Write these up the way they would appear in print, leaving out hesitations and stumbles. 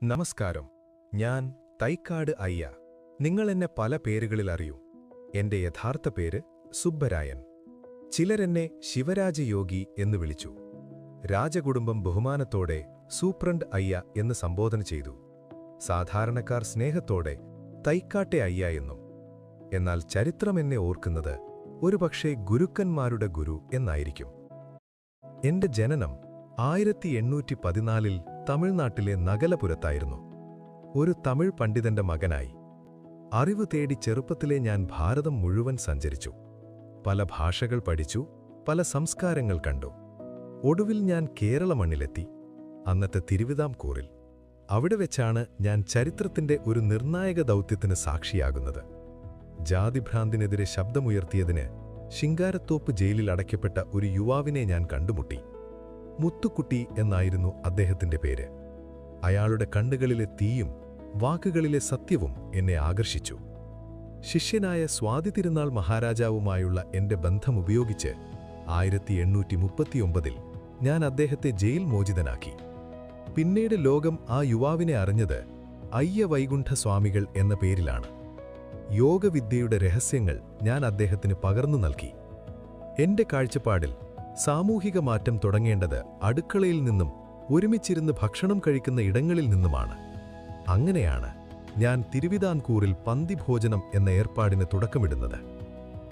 നമസ്കാരം. ഞാൻ തൈക്കാട് അയ്യ. നിങ്ങൾ എന്നെ പല പേരുകളിൽ അറിയൂ. എന്റെ യഥാർത്ഥ പേര് സുബ്ബരായൻ. ചിലരെന്നെ ശിവരാജയോഗി എന്ന് വിളിച്ചു. രാജകുടുംബം ബഹുമാനത്തോടെ സൂപ്രണ്ട് അയ്യ എന്ന് സംബോധന ചെയ്തു. സാധാരണക്കാർ സ്നേഹത്തോടെ തൈക്കാട്ടെ അയ്യ എന്നും. എന്നാൽ ചരിത്രം എന്നെ ഓർക്കുന്നത് ഒരുപക്ഷേ ഗുരുക്കന്മാരുടെ ഗുരു എന്നായിരിക്കും. എന്റെ ജനനം 1814 തമിഴ്നാട്ടിലെ നഗലപുരത്തായിരുന്നു. ഒരു തമിഴ് പണ്ഡിതന്റെ മകനായി. അറിവ് തേടി ചെറുപ്പത്തിലെ ഞാൻ ഭാരതം മുഴുവൻ സഞ്ചരിച്ചു. പല ഭാഷകൾ പഠിച്ചു, പല സംസ്കാരങ്ങൾ കണ്ടു. ഒടുവിൽ ഞാൻ കേരള മണ്ണിലെത്തി, അന്നത്തെ തിരുവിതാംകൂറിൽ. അവിടെ വെച്ചാണ് ഞാൻ ചരിത്രത്തിന്റെ ഒരു നിർണായക ദൗത്യത്തിന് സാക്ഷിയാകുന്നത്. ജാതിഭ്രാന്തിനെതിരെ ശബ്ദമുയർത്തിയതിന് ശിങ്കാരത്തോപ്പ് ജയിലിൽ അടയ്ക്കപ്പെട്ട ഒരു യുവാവിനെ ഞാൻ കണ്ടുമുട്ടി. മുത്തുക്കുട്ടി എന്നായിരുന്നു അദ്ദേഹത്തിന്റെ പേര്. അയാളുടെ കണ്ണുകളിലെ തീയും വാക്കുകളിലെ സത്യവും എന്നെ ആകർഷിച്ചു. ശിഷ്യനായ സ്വാതി തിരുനാൾ മഹാരാജാവുമായുള്ള എന്റെ ബന്ധമുപയോഗിച്ച് 1839 ഞാൻ അദ്ദേഹത്തെ ജയിൽ മോചിതനാക്കി. പിന്നീട് ലോകം ആ യുവാവിനെ അറിഞ്ഞത് അയ്യ വൈകുണ്ഠ സ്വാമികൾ എന്ന പേരിലാണ്. യോഗവിദ്യയുടെ രഹസ്യങ്ങൾ ഞാൻ അദ്ദേഹത്തിന് പകർന്നു നൽകി. എന്റെ കാഴ്ചപ്പാടിൽ സാമൂഹിക മാറ്റം തുടങ്ങേണ്ടത് അടുക്കളയിൽ നിന്നും ഒരുമിച്ചിരുന്ന് ഭക്ഷണം കഴിക്കുന്ന ഇടങ്ങളിൽ നിന്നുമാണ്. അങ്ങനെയാണ് ഞാൻ തിരുവിതാംകൂറിൽ പന്തിഭോജനം എന്ന ഏർപ്പാടിന് തുടക്കമിടുന്നത്.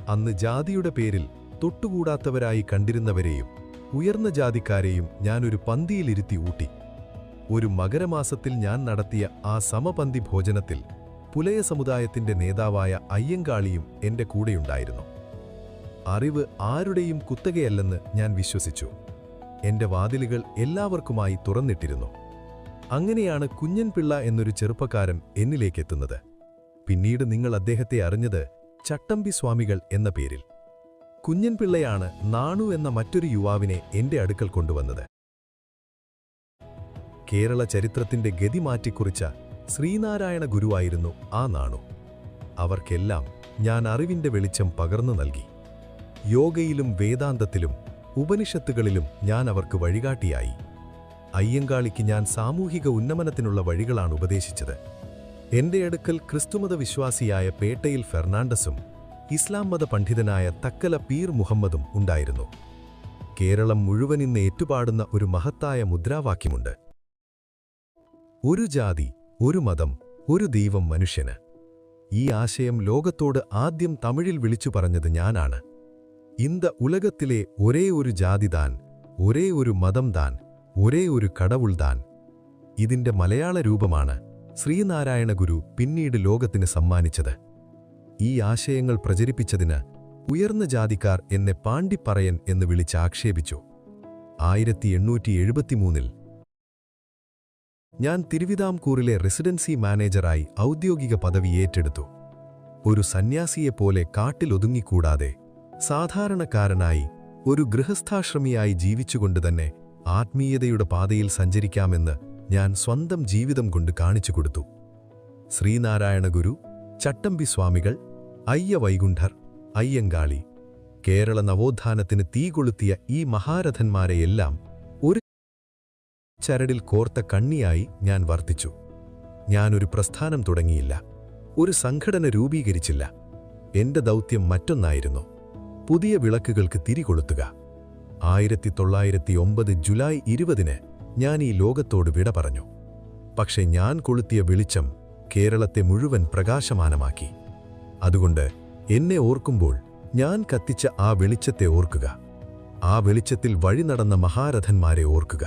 അന്ന് ജാതിയുടെ പേരിൽ തൊട്ടുകൂടാത്തവരായി കണ്ടിരുന്നവരെയും ഉയർന്ന ജാതിക്കാരെയും ഞാനൊരു പന്തിയിലിരുത്തി ഊട്ടി. ഒരു മകരമാസത്തിൽ ഞാൻ നടത്തിയ ആ സമപന്തി ഭോജനത്തിൽ പുലയ സമുദായത്തിന്റെ നേതാവായ അയ്യങ്കാളിയും എന്റെ കൂടെയുണ്ടായിരുന്നു. അറിവ് ആരുടെയും കുത്തകയല്ലെന്ന് ഞാൻ വിശ്വസിച്ചു. എന്റെ വാതിലുകൾ എല്ലാവർക്കുമായി തുറന്നിട്ടിരുന്നു. അങ്ങനെയാണ് കുഞ്ഞൻപിള്ള എന്നൊരു ചെറുപ്പക്കാരൻ എന്നിലേക്കെത്തുന്നത്. പിന്നീട് നിങ്ങൾ അദ്ദേഹത്തെ അറിഞ്ഞത് ചട്ടമ്പി സ്വാമികൾ എന്ന പേരിൽ. കുഞ്ഞൻപിള്ളയാണ് നാണു എന്ന മറ്റൊരു യുവാവിനെ എന്റെ അടുക്കൽ കൊണ്ടുവന്നത്. കേരള ചരിത്രത്തിന്റെ ഗതി മാറ്റിക്കുറിച്ച ശ്രീനാരായണ ഗുരുവായിരുന്നു ആ നാണു. അവർക്കെല്ലാം ഞാൻ അറിവിന്റെ വെളിച്ചം പകർന്നു നൽകി. യോഗയിലും വേദാന്തത്തിലും ഉപനിഷത്തുകളിലും ഞാൻ അവർക്ക് വഴികാട്ടിയായി. അയ്യങ്കാളിക്ക് ഞാൻ സാമൂഹിക ഉന്നമനത്തിനുള്ള വഴികളാണ് ഉപദേശിച്ചത്. എന്റെ അടുക്കൽ ക്രിസ്തുമത വിശ്വാസിയായ പേട്ടയിൽ ഫെർണാണ്ടസും ഇസ്ലാം മത പണ്ഡിതനായ തക്കല പീർ മുഹമ്മദും ഉണ്ടായിരുന്നു. കേരളം മുഴുവൻ ഇന്ന് ഏറ്റുപാടുന്ന ഒരു മഹത്തായ മുദ്രാവാക്യമുണ്ട്: ഒരു ജാതി, ഒരു മതം, ഒരു ദൈവം മനുഷ്യന്. ഈ ആശയം ലോകത്തോട് ആദ്യം തമിഴിൽ വിളിച്ചു പറഞ്ഞത് ഞാനാണ്. இந்த ഉലകത്തിലെ ഒരേ ഒരു ജാതിതാൻ, ഒരേ ഒരു മതം താൻ, ഒരേ ഒരു കടവുൾ താൻ. ഇതിന്റെ മലയാള രൂപമാണ് ശ്രീനാരായണ ഗുരു പിന്നീട് ലോകത്തിന് സമ്മാനിച്ചത്. ഈ ആശയങ്ങൾ പ്രചരിപ്പിച്ചതിന് ഉയർന്ന ജാതിക്കാർ എന്നെ പാണ്ടിപ്പറയൻ എന്ന് വിളിച്ച് ആക്ഷേപിച്ചു. 1873 ഞാൻ തിരുവിതാംകൂറിലെ റെസിഡൻസി മാനേജറായി ഔദ്യോഗിക പദവി ഏറ്റെടുത്തു. ഒരു സന്യാസിയെപ്പോലെ കാട്ടിലൊതുങ്ങിക്കൂടാതെ സാധാരണക്കാരനായി ഒരു ഗൃഹസ്ഥാശ്രമിയായി ജീവിച്ചുകൊണ്ടുതന്നെ ആത്മീയതയുടെ പാതയിൽ സഞ്ചരിക്കാമെന്ന് ഞാൻ സ്വന്തം ജീവിതം കൊണ്ട് കാണിച്ചുകൊടുത്തു. ശ്രീനാരായണ ഗുരു, ചട്ടമ്പി സ്വാമികൾ, അയ്യ വൈകുണ്ഠർ, അയ്യങ്കാളി, കേരള നവോത്ഥാനത്തിന് തീ കൊളുത്തിയ ഈ മഹാരഥന്മാരെയെല്ലാം ഒരു ചരടിൽ കോർത്ത കണ്ണിയായി ഞാൻ വർത്തിച്ചു. ഞാനൊരു പ്രസ്ഥാനം തുടങ്ങിയില്ല, ഒരു സംഘടന രൂപീകരിച്ചില്ല. എന്റെ ദൗത്യം മറ്റൊന്നായിരുന്നു: പുതിയ വിളക്കുകൾക്ക് തിരികൊളുത്തുക. 1909 ജൂലൈ 20 ഞാൻ ഈ ലോകത്തോട് വിട പറഞ്ഞു. പക്ഷെ ഞാൻ കൊളുത്തിയ വെളിച്ചം കേരളത്തെ മുഴുവൻ പ്രകാശമാനമാക്കി. അതുകൊണ്ട് എന്നെ ഓർക്കുമ്പോൾ ഞാൻ കത്തിച്ച ആ വെളിച്ചത്തെ ഓർക്കുക. ആ വെളിച്ചത്തിൽ വഴി നടന്ന മഹാരഥന്മാരെ ഓർക്കുക.